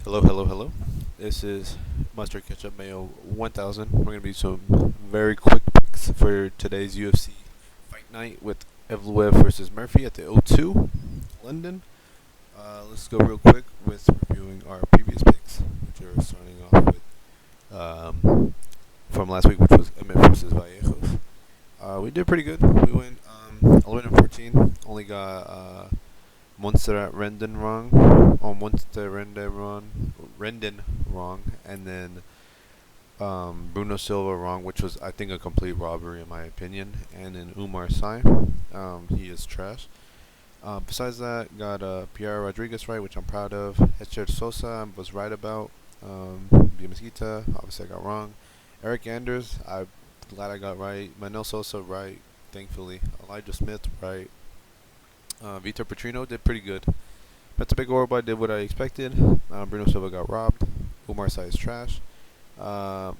Hello, hello, hello. This is MustardKetchupMayo 1000. We're going to be some very quick picks for today's UFC fight night with Evloev versus Murphy at the O2, London. Let's go real quick with reviewing our previous picks, which are starting off with from last week, which was Emmett versus Vallejos. We did pretty good. We went 11-14. Only got Montserrat Rendon wrong. Oh, Rendon wrong, and then Bruno Silva wrong, which was I think a complete robbery in my opinion. And then Umar Sy, he is trash. Besides that, got Pierre Rodriguez right, which I'm proud of. Hector Sosa I was right about. Mesquita, obviously I got wrong. Eric Anders, I'm glad I got right. Manuel Sosa right, thankfully. Elijah Smith right. Vitor Petrino did pretty good. Meta Big Orba did what I expected. Bruno Silva got robbed. Umar Sy is trash. Uh,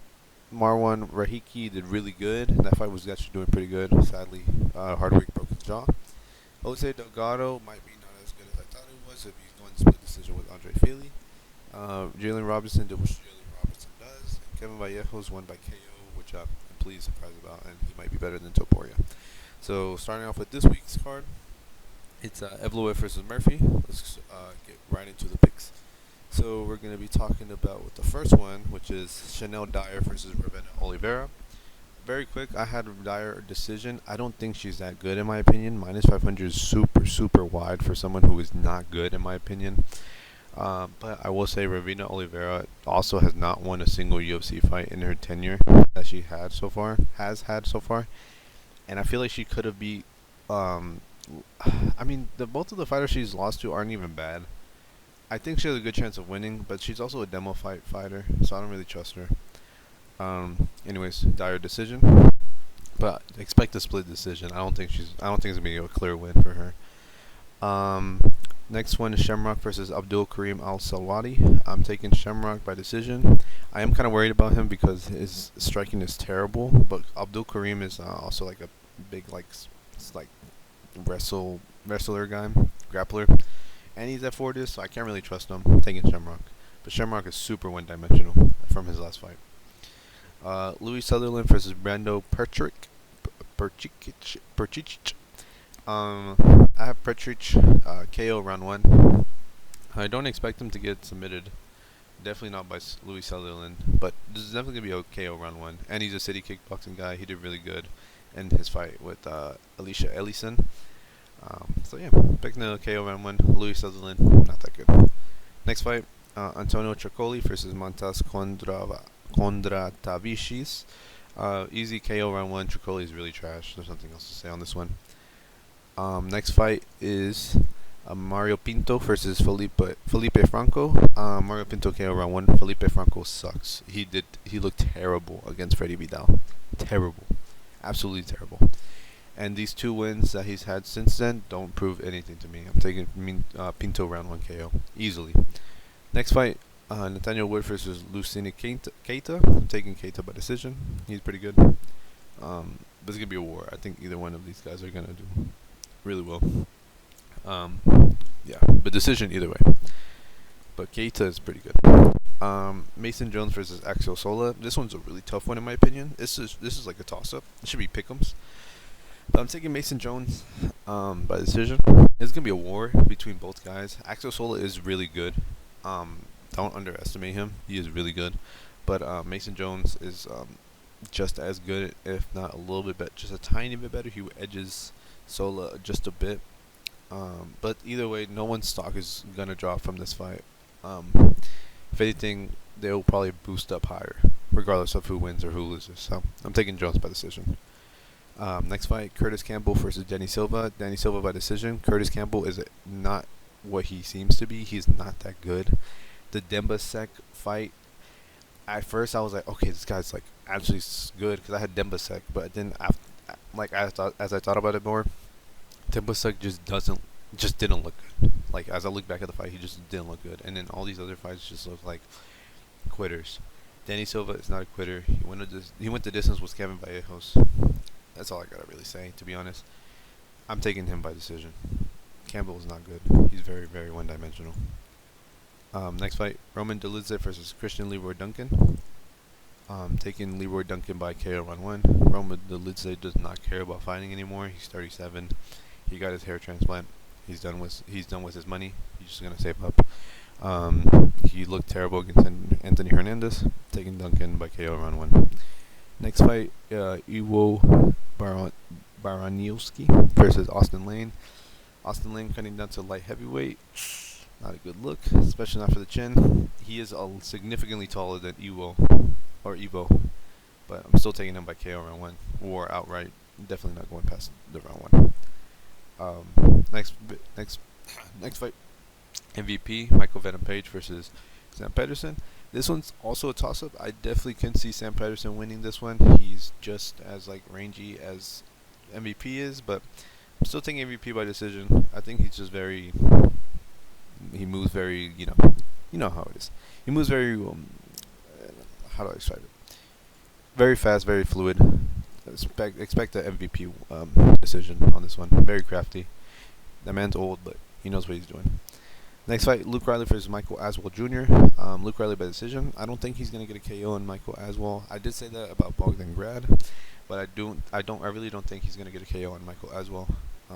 Marwan Rahiki did really good. That fight was actually doing pretty good. Sadly, Hardwick broke his jaw. Jose Delgado might be not as good as I thought it was if he's going to split decision with Andre Fili. Jalen Robinson did what Jalen Robinson does. And Kevin Vallejos won by KO, which I'm pleased surprised about, and he might be better than Topuria. So starting off with this week's card, it's Evloev versus Murphy. Let's get right into the picks. So we're going to be talking about with the first one, which is Chanel Dyer versus Ravenna Oliveira. Very quick, I had Dyer decision. I don't think she's that good in my opinion. Minus 500 is super, super wide for someone who is not good in my opinion. But I will say Ravenna Oliveira also has not won a single UFC fight in her tenure that she had so far, has had so far. And I feel like she could have beat I mean, the both of the fighters she's lost to aren't even bad. I think she has a good chance of winning, but she's also a demo fight fighter, so I don't really trust her. Anyways, dire decision, but expect a split decision. I don't think it's gonna be a clear win for her. Um, Next one is Shamrock versus Abdul Karim Al Salwati. I'm taking Shamrock by decision. I am kind of worried about him because his striking is terrible, but Abdul Karim is also like a big like wrestler guy, grappler, and he's at Fortis, so I can't really trust him. I'm taking Shamrock, but Shamrock is super one-dimensional from his last fight. Louis Sutherland versus Brando Perchich. I have Perchich KO round one. I don't expect him to get submitted. Definitely not by Louis Sutherland, but this is definitely gonna be a KO round one. And he's a city kickboxing guy. He did really good in his fight with Alicia Ellison. So yeah, picking the KO round one. Louis Sutherland, not that good. Next fight, Antonio Tricoli versus Montas Kondratavichis. Easy KO round one. Tricoli is really trash. There's nothing else to say on this one. Next fight is Mario Pinto versus Felipe Franco. Mario Pinto KO round one. Felipe Franco sucks. He looked terrible against Freddy Vidal. Terrible, absolutely terrible. And these two wins that he's had since then don't prove anything to me. I'm taking Pinto round one KO easily. Next fight, Nathaniel Wood versus Lucini Keita. I'm taking Keita by decision. He's pretty good. But it's gonna be a war. I think either one of these guys are gonna do really well. Um, yeah, but decision either way. But Keita is pretty good. Mason Jones versus Axel Sola. This one's a really tough one in my opinion. This is like a toss up. It should be pick'ems. But I'm taking Mason Jones by decision. It's gonna be a war between both guys. Axel Sola is really good. Don't underestimate him. He is really good. But Mason Jones is just as good, if not a little bit better, just a tiny bit better. He edges Sola just a bit. But either way, no one's stock is gonna drop from this fight. If anything, they'll probably boost up higher, regardless of who wins or who loses. So I'm taking Jones by decision. Next fight, Curtis Campbell versus Danny Silva. Danny Silva by decision. Curtis Campbell is not what he seems to be. He's not that good. The Demba Sek fight, at first I was like, okay, this guy's like actually good because I had Demba Sek, but then after, like as I thought about it more, Demba Sek just didn't look good. Like as I look back at the fight, he just didn't look good, and then all these other fights just look like quitters. Danny Silva is not a quitter. He went the distance with Kevin Vallejos. That's all I gotta really say, to be honest. I'm taking him by decision. Campbell is not good. He's very, very one-dimensional. Next fight, Roman Dolidze versus Christian Leroy Duncan. Taking Leroy Duncan by KO round 1. Roman Dolidze does not care about fighting anymore. He's 37. He got his hair transplant. He's done with his money. He's just gonna save up. He looked terrible against Anthony Hernandez. Taking Duncan by KO round 1. Next fight, Iwo Baraniowski versus Austin Lane. Austin Lane cutting down to light heavyweight. Not a good look, especially not for the chin. He is significantly taller than Evo, but I'm still taking him by KO round 1 or outright. Definitely not going past the round 1. Next fight, MVP Michael Venom Page versus Sam Pedersen. This one's also a toss-up. I definitely can see Sam Pedersen winning this one. He's just as rangy as MVP is, but I'm still taking MVP by decision. I think he's just he moves very, you know how it is. He moves very, how do I describe it? Very fast, very fluid. Expect the MVP decision on this one. Very crafty. That man's old, but he knows what he's doing. Next fight, Luke Riley versus Michael Aswell Jr. Luke Riley by decision. I don't think he's gonna get a KO on Michael Aswell. I did say that about Bogdan Grad, but I really don't think he's gonna get a KO on Michael Aswell.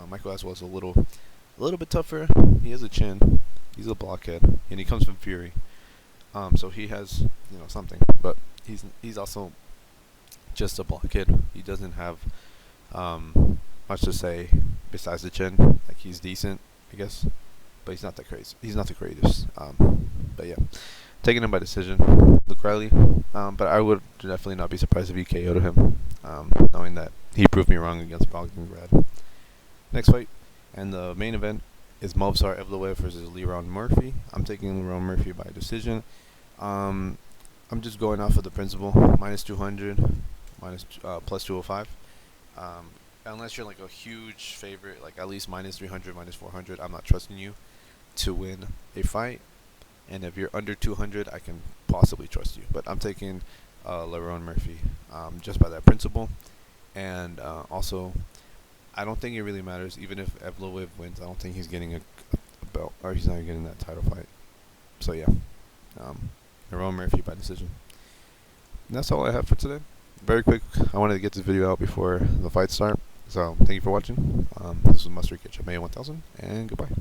Michael Aswell is a little bit tougher. He has a chin. He's a blockhead, and he comes from Fury. So he has something, but he's also just a blockhead. He doesn't have much to say besides the chin. He's decent, I guess, but he's not that crazy. He's not the greatest. But yeah, taking him by decision, Luke Riley. But I would definitely not be surprised if he KO'd him, knowing that he proved me wrong against Bogdan Grad. Next fight, and the main event is Movsar Evloev versus Leron Murphy. I'm taking Leron Murphy by decision. I'm just going off of the principle, minus 200, plus 205. Unless you're a huge favorite, at least minus 300, minus 400, I'm not trusting you to win a fight. And if you're under 200, I can possibly trust you. But I'm taking Leron Murphy just by that principle. And also, I don't think it really matters. Even if Evloev wins, I don't think he's getting a belt, or he's not getting that title fight. So yeah, Leron Murphy by decision. And that's all I have for today. Very quick, I wanted to get this video out before the fights start. So thank you for watching. This is MustardKetchupMayo 1000, and goodbye.